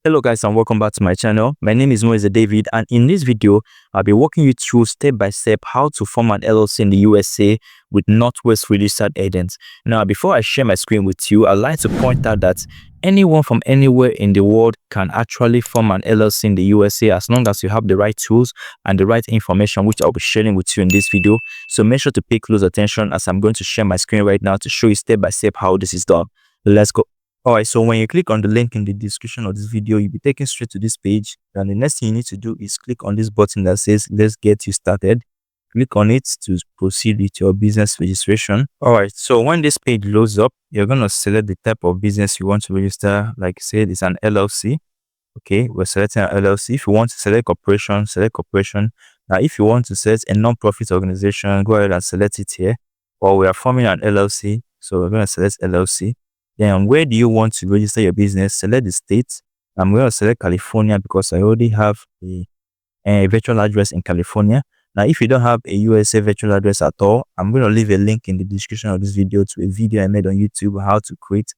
Hello guys and welcome back to my channel. My name is Nwaeze David, and in this video I'll be walking you through step by step how to form an LLC in the USA with Northwest registered agents. Now before I share my screen with you, I'd like to point out that anyone from anywhere in the world can actually form an LLC in the USA as long as you have the right tools and the right information, which I'll be sharing with you in this video. So make sure to pay close attention as I'm going to share my screen right now to show you step by step how this is done. Let's go. Alright, so when you click on the link in the description of this video, you'll be taken straight to this page. And the next thing you need to do is click on this button that says let's get you started. Click on it to proceed with your business registration. Alright, so when this page loads up, you're going to select the type of business you want to register. Like I said, it's an LLC. Okay, we're selecting an LLC. If you want to select corporation, select corporation. Now if you want to select a non-profit organization, go ahead and select it here. Or we are forming an LLC, so we're going to select LLC. Then where do you want to register your business? Select the state. I'm going to select California because I already have a virtual address in California. Now, if you don't have a USA virtual address at all, I'm going to leave a link in the description of this video to a video I made on YouTube how to create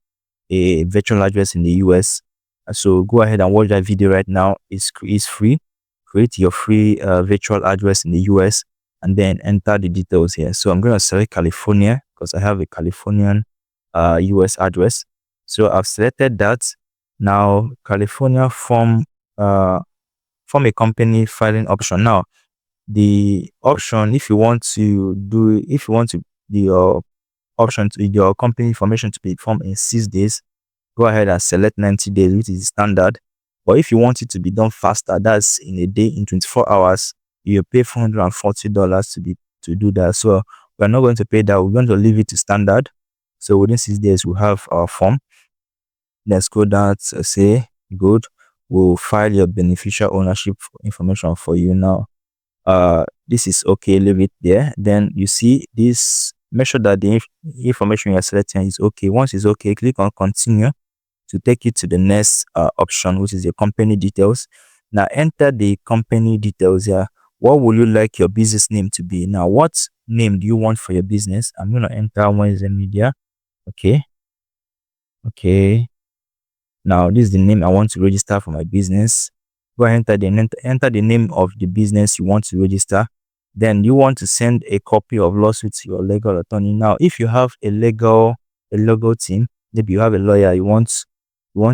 a virtual address in the US. So go ahead and watch that video right now. It's free. Create your free virtual address in the US and then enter the details here. So I'm going to select California because I have a Californian US address. So I've selected that. Now California form a company filing option. Now the option, if you want your option to your company information to be formed in 6 days, go ahead and select 90 days, which is standard. But if you want it to be done faster, that's in a day, in 24 hours, you pay $440 to do that. So we're not going to pay that. We're going to leave it to standard. So within 6 days, we'll have our form. Let's go down to say good. We'll file your beneficial ownership information for you now. This is okay. Leave it there. Then you see this. Make sure that the information you're selecting is okay. Once it's okay, click on continue to take you to the next option, which is your company details. Now enter the company details here. What would you like your business name to be? Now, what name do you want for your business? I'm going to enter Nwaeze Media. Okay. Now this is the name I want to register for my business. Go ahead and enter the name of the business you want to register. Then you want to send a copy of lawsuit to your legal attorney. Now, if you have a legal team, maybe you have a lawyer, you want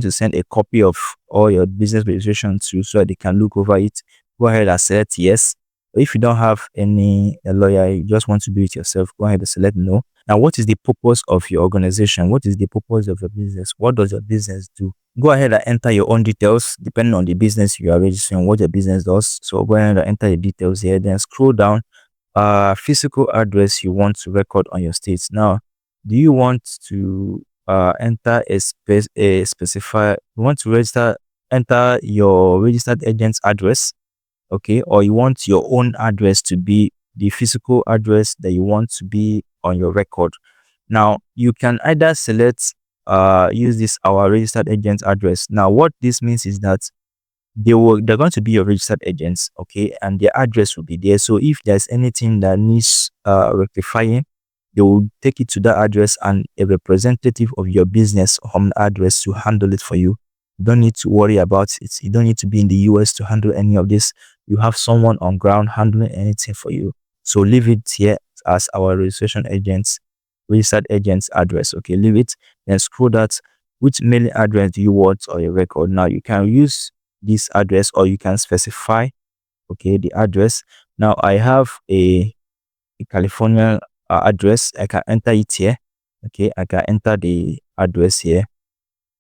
to send a copy of all your business registration to so that they can look over it. Go ahead and select yes. If you don't have a lawyer, you just want to do it yourself, go ahead and select no. Now, what is the purpose of your organization? What is the purpose of your business? What does your business do? Go ahead and enter your own details depending on the business you are registering, what your business does. So go ahead and enter the details here. Then scroll down. Physical address you want to record on your state. Now, do you want to enter a specified? You want to enter your registered agent's address, okay, or you want your own address to be the physical address that you want to be on your record. Now you can either select use this our registered agent's address. Now what this means is that they're going to be your registered agents, okay, and their address will be there. So if there's anything that needs rectifying, they will take it to that address and a representative of your business home address to handle it for you. You don't need to worry about it. You don't need to be in the US to handle any of this. You have someone on ground handling anything for you. So leave it here as our registered agent's address. Okay, leave it. Then scroll that. Which mailing address do you want on your record? Now you can use this address or you can specify, okay, the address. Now I have a California address. I can enter it here. Okay, I can enter the address here.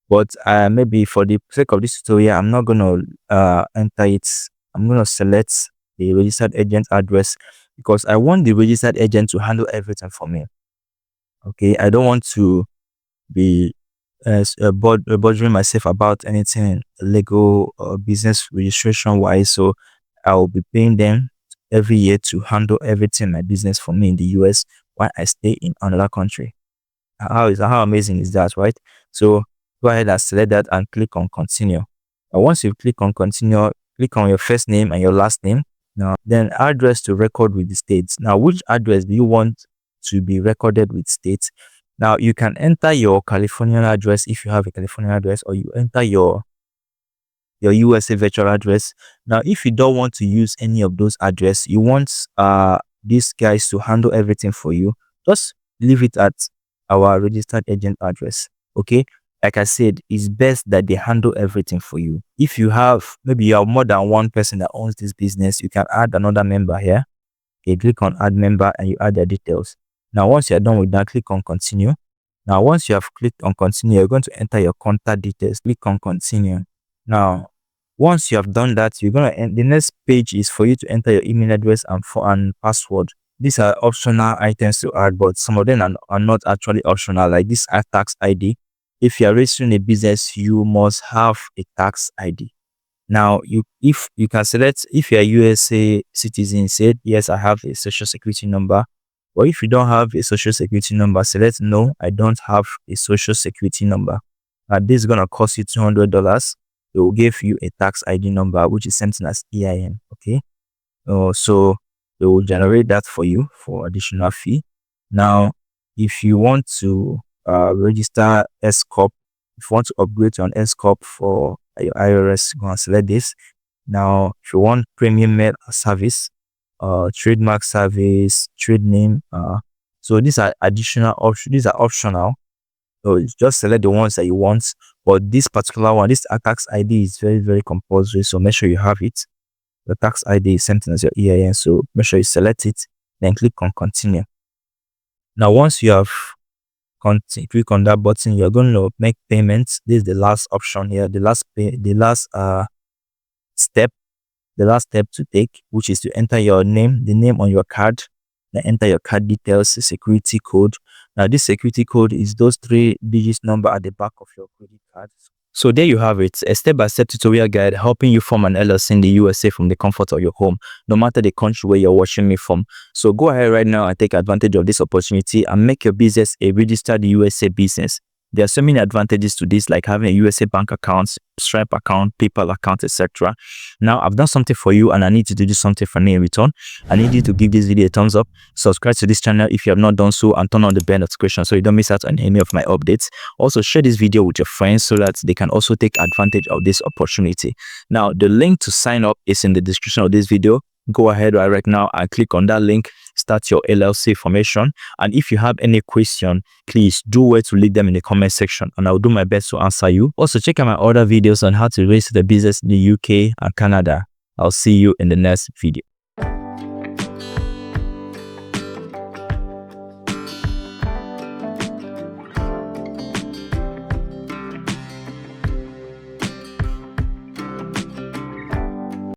But maybe for the sake of this tutorial, I'm not going to enter it. I'm going to select the registered agent address because I want the registered agent to handle everything for me. Okay, I don't want to be bothering myself about anything legal or business registration wise. So I will be paying them every year to handle everything my business for me in the US while I stay in another country. How amazing is that, right? So go ahead and select that and click on continue. And once you click on continue, click on your first name and your last name. Now then address to record with the states. Now which address do you want to be recorded with states? Now you can enter your Californian address if you have a Californian address, or you enter your your USA virtual address. Now, if you don't want to use any of those address, you want these guys to handle everything for you, just leave it at our registered agent address. Okay, like I said, it's best that they handle everything for you. If you have, maybe you have more than one person that owns this business, you can add another member here. Okay, click on add member and you add their details. Now, once you're done with that, click on continue. Now, once you have clicked on continue, you're going to enter your contact details. Click on continue. Now, once you have done that, you're going to the next page is for you to enter your email address and password. These are optional items to add, but some of them are not actually optional, like this tax ID. If you are registering a business, you must have a tax ID. Now, if you can select, if you're a USA citizen, say yes, I have a social security number. Or if you don't have a social security number, select no, I don't have a social security number. This is gonna cost you $200. It will give you a tax ID number, which is something as EIN. Okay, so they will generate that for you for additional fee. Now, if you want to register S Corp, if you want to upgrade to an S Corp for your IRS, go and select this. Now, if you want premium mail service, trademark service, trade name, so these are additional options. These are optional. So just select the ones that you want. But this particular one, this tax ID is very, very compulsory. So make sure you have it. The tax ID is something as your EIN. So make sure you select it. Then click on continue. Now, once you have click on that button, you're going to make payments. This is the last option here. The last step to take, which is to enter your name, the name on your card, then enter your card details, the security code. Now, this security code is those 3-digit number at the back of your credit card. So there you have it, a step-by-step tutorial guide helping you form an LLC in the USA from the comfort of your home, no matter the country where you're watching me from. So go ahead right now and take advantage of this opportunity and make your business a registered USA business. There are so many advantages to this, like having a USA bank account, Stripe account, PayPal account, etc. Now, I've done something for you and I need you to do something for me in return. I need you to give this video a thumbs up, subscribe to this channel if you have not done so, and turn on the bell notification so you don't miss out on any of my updates. Also, share this video with your friends so that they can also take advantage of this opportunity. Now, the link to sign up is in the description of this video. Go ahead right now and click on that link, start your LLC formation. And if you have any question, please do wait to leave them in the comment section and I'll do my best to answer you. Also, check out my other videos on how to register the business in the UK and Canada. I'll see you in the next video.